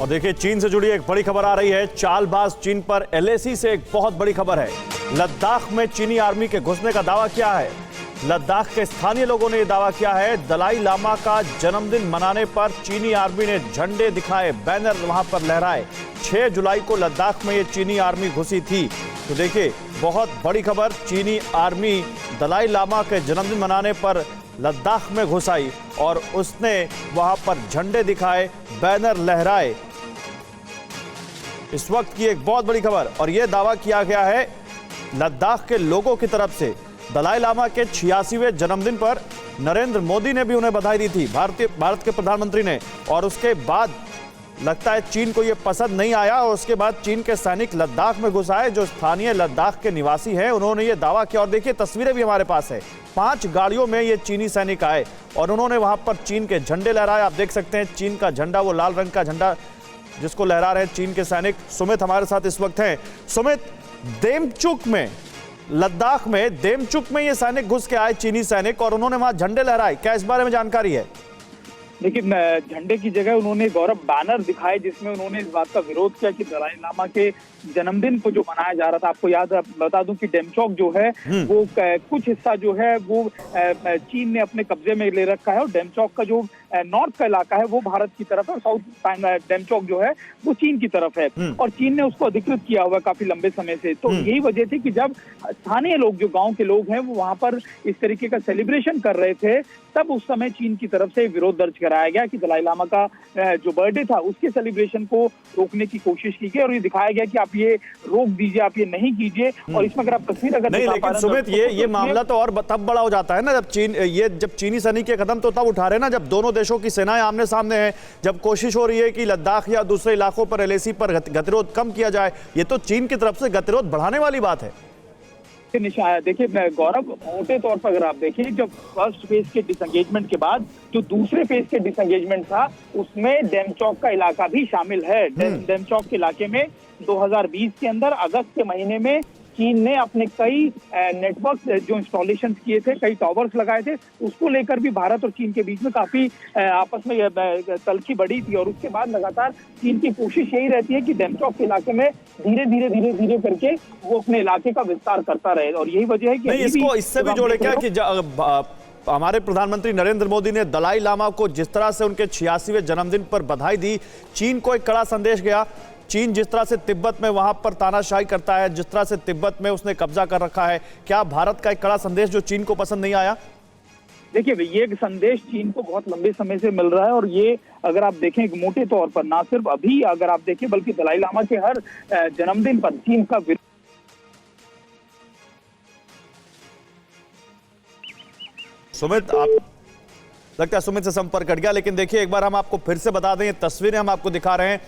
और देखिए, चीन से जुड़ी एक बड़ी खबर आ रही है। चालबाज चीन पर एलएसी से एक बहुत बड़ी खबर है। लद्दाख में चीनी आर्मी के घुसने का दावा किया है। लद्दाख के स्थानीय लोगों ने यह दावा किया है। दलाई लामा का जन्मदिन मनाने पर चीनी आर्मी ने झंडे दिखाए, बैनर वहां पर लहराए। 6 जुलाई को लद्दाख में ये चीनी आर्मी घुसी थी। तो देखिए, बहुत बड़ी खबर। चीनी आर्मी दलाई लामा के जन्मदिन मनाने पर लद्दाख में घुस आई और उसने वहां पर झंडे दिखाए, बैनर लहराए। इस वक्त की एक बहुत बड़ी खबर, और यह दावा किया गया है लद्दाख के लोगों की तरफ से। दलाई लामा के 86वें जन्मदिन पर नरेंद्र मोदी ने भी उन्हें बधाई दी थी, भारत के प्रधानमंत्री ने। और उसके बाद लगता है चीन को यह पसंद नहीं आया और उसके बाद चीन के सैनिक लद्दाख में घुस आए। जो स्थानीय लद्दाख के निवासी हैं, उन्होंने यह दावा किया। और देखिए, तस्वीरें भी हमारे पास है। 5 गाड़ियों में ये चीनी सैनिक आए और उन्होंने वहां पर चीन के झंडे लहराए। आप देख सकते हैं चीन का झंडा, वो लाल रंग का झंडा जिसको लहरा रहे हैं चीन के सैनिक। सुमित हमारे साथ इस वक्त हैं। सुमित, देमचुक में, लद्दाख में देमचुक में ये सैनिक घुस के आए, चीनी सैनिक, और उन्होंने वहां झंडे लहराए। क्या इस बारे में जानकारी है? देखिए, झंडे की जगह उन्होंने गौरव बैनर दिखाए जिसमें उन्होंने इस बात का विरोध किया कि दलाई लामा के जन्मदिन को जो मनाया जा रहा था। आपको याद बता दूं कि डेमचौक जो है वो कुछ हिस्सा जो है वो चीन ने अपने कब्जे में ले रखा है, और डेमचौक का जो नॉर्थ का इलाका है वो भारत की तरफ है, और साउथ डेमचौक जो है वो चीन की तरफ है। और चीन ने उसको अधिकृत किया हुआ काफी लंबे समय से। तो यही वजह थी कि जब स्थानीय लोग, जो गाँव के लोग हैं, वो वहां पर इस तरीके का सेलिब्रेशन कर रहे थे, तब उस समय चीन की तरफ से विरोध दर्ज कराया गया कि दलाई लामा का जो बर्थडे था उसके सेलिब्रेशन को रोकने की कोशिश की गई, और ये दिखाया गया कि आप ये रोक दीजिए, आप ये नहीं कीजिए। और इसमें अगर आप तस्वीर अगर नहीं, लेकिन सुमित, ये मामला तो और तब बड़ा हो जाता है ना, जब चीनी सैनिक के कदम तो तब उठा रहे ना जब दोनों देशों की सेनाएं आमने सामने हैं, जब कोशिश हो रही है कि लद्दाख या दूसरे इलाकों पर एलएसी पर गतिरोध कम किया जाए। ये तो चीन की तरफ से गतिरोध बढ़ाने वाली बात है। देखिए गौरव, मोटे तौर पर अगर आप देखिए, जब फर्स्ट फेज के डिसंगेजमेंट के बाद जो दूसरे फेज के डिसंगेजमेंट था उसमें डेमचौक का इलाका भी शामिल है। डेमचौक के इलाके में 2020 के अंदर अगस्त के महीने में चीन ने अपने कई नेटवर्क जो इंस्टॉलेशन किए थे, कई टावर्स लगाए थे, उसको लेकर भी भारत और चीन के बीच में काफी आपस में तल्खी बढ़ी थी। और उसके बाद लगातार चीन की कोशिश यही रहती है कि डेमचौक के इलाके में धीरे धीरे करके वो अपने इलाके का विस्तार करता रहे। और यही वजह है कि नहीं, इसको इससे भी जोड़े क्या कि हमारे प्रधानमंत्री नरेंद्र मोदी ने दलाई लामा को जिस तरह से उनके 86वें जन्मदिन पर बधाई दी, चीन को एक कड़ा संदेश गया। चीन जिस तरह से तिब्बत में वहां पर तानाशाही करता है, जिस तरह से तिब्बत में उसने कब्जा कर रखा है, क्या भारत का एक कड़ा संदेश जो चीन को पसंद नहीं आया? देखिए, ये एक संदेश चीन को बहुत लंबे समय से मिल रहा है, और ये अगर आप देखें मोटे तौर पर, ना सिर्फ अभी अगर आप देखें बल्कि दलाई लामा के हर जन्मदिन पर चीन का सुमित, आप लगता है सुमित से संपर्क कट गया, लेकिन देखिए एक बार हम आपको फिर से बता दें, ये तस्वीरें हम आपको दिखा रहे हैं।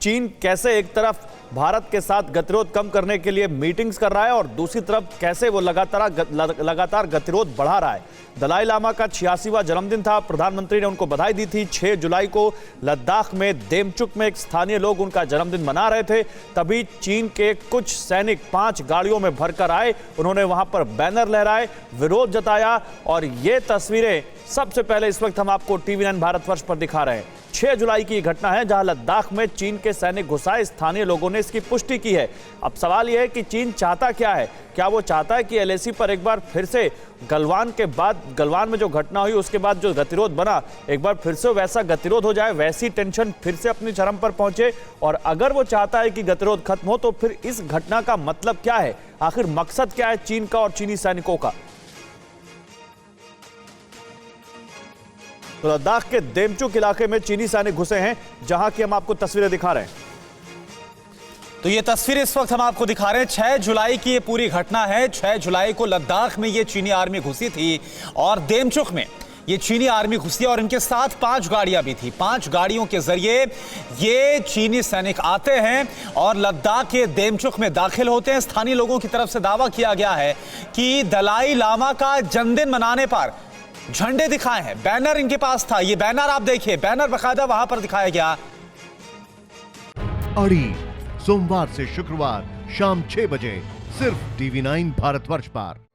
चीन कैसे एक तरफ भारत के साथ गतिरोध कम करने के लिए मीटिंग्स कर रहा है और दूसरी तरफ कैसे वो लगातार गतिरोध बढ़ा रहा है। दलाई लामा का 86वां जन्मदिन था, प्रधानमंत्री ने उनको बधाई दी थी। 6 जुलाई को लद्दाख में देमचुक में एक स्थानीय लोग उनका जन्मदिन मना रहे थे, तभी चीन के कुछ सैनिक 5 गाड़ियों में भरकर आए। उन्होंने वहां पर बैनर लहराए, विरोध जताया, और ये तस्वीरें सबसे पहले इस वक्त हम आपको टीवी9 भारतवर्ष पर दिखा रहे हैं। 6 जुलाई की घटना है जहां लद्दाख में चीन के सैनिक घुसाए। स्थानीय लोगों ने इसकी पुष्टि की है। अब सवाल यह है कि चीन चाहता क्या है? क्या वो चाहता है कि एलएसी पर एक बार फिर से गलवान के बाद, गलवान में जो घटना हुई उसके बाद जो गतिरोध बना, एक बार फिर से वैसा गतिरोध हो जाए, वैसी टेंशन फिर से अपनी चरम पर पहुंचे? और अगर वो चाहता है कि गतिरोध खत्म हो तो फिर इस घटना का मतलब क्या है? आखिर मकसद क्या है चीन का और चीनी सैनिकों का? तो लद्दाख के देमचुक इलाके में चीनी सैनिक घुसे हैं, जहां की हम आपको तस्वीरें दिखा रहे हैं। तो ये तस्वीर इस वक्त हम आपको दिखा रहे हैं। 6 जुलाई की ये पूरी घटना है। 6 जुलाई को लद्दाख में ये चीनी आर्मी घुसी थी और देमचुक में ये चीनी आर्मी घुसी, और इनके साथ 5 गाड़ियां भी थी। 5 गाड़ियों के जरिए ये चीनी सैनिक आते हैं और लद्दाख के देमचुक में दाखिल होते हैं। स्थानीय लोगों की तरफ से दावा किया गया है कि दलाई लामा का जन्मदिन मनाने पर झंडे दिखाए हैं, बैनर इनके पास था। ये बैनर आप देखिए, बैनर बकायदा वहां पर दिखाया गया। अड़ी सोमवार से शुक्रवार शाम 6 बजे सिर्फ टीवी9 भारतवर्ष पर।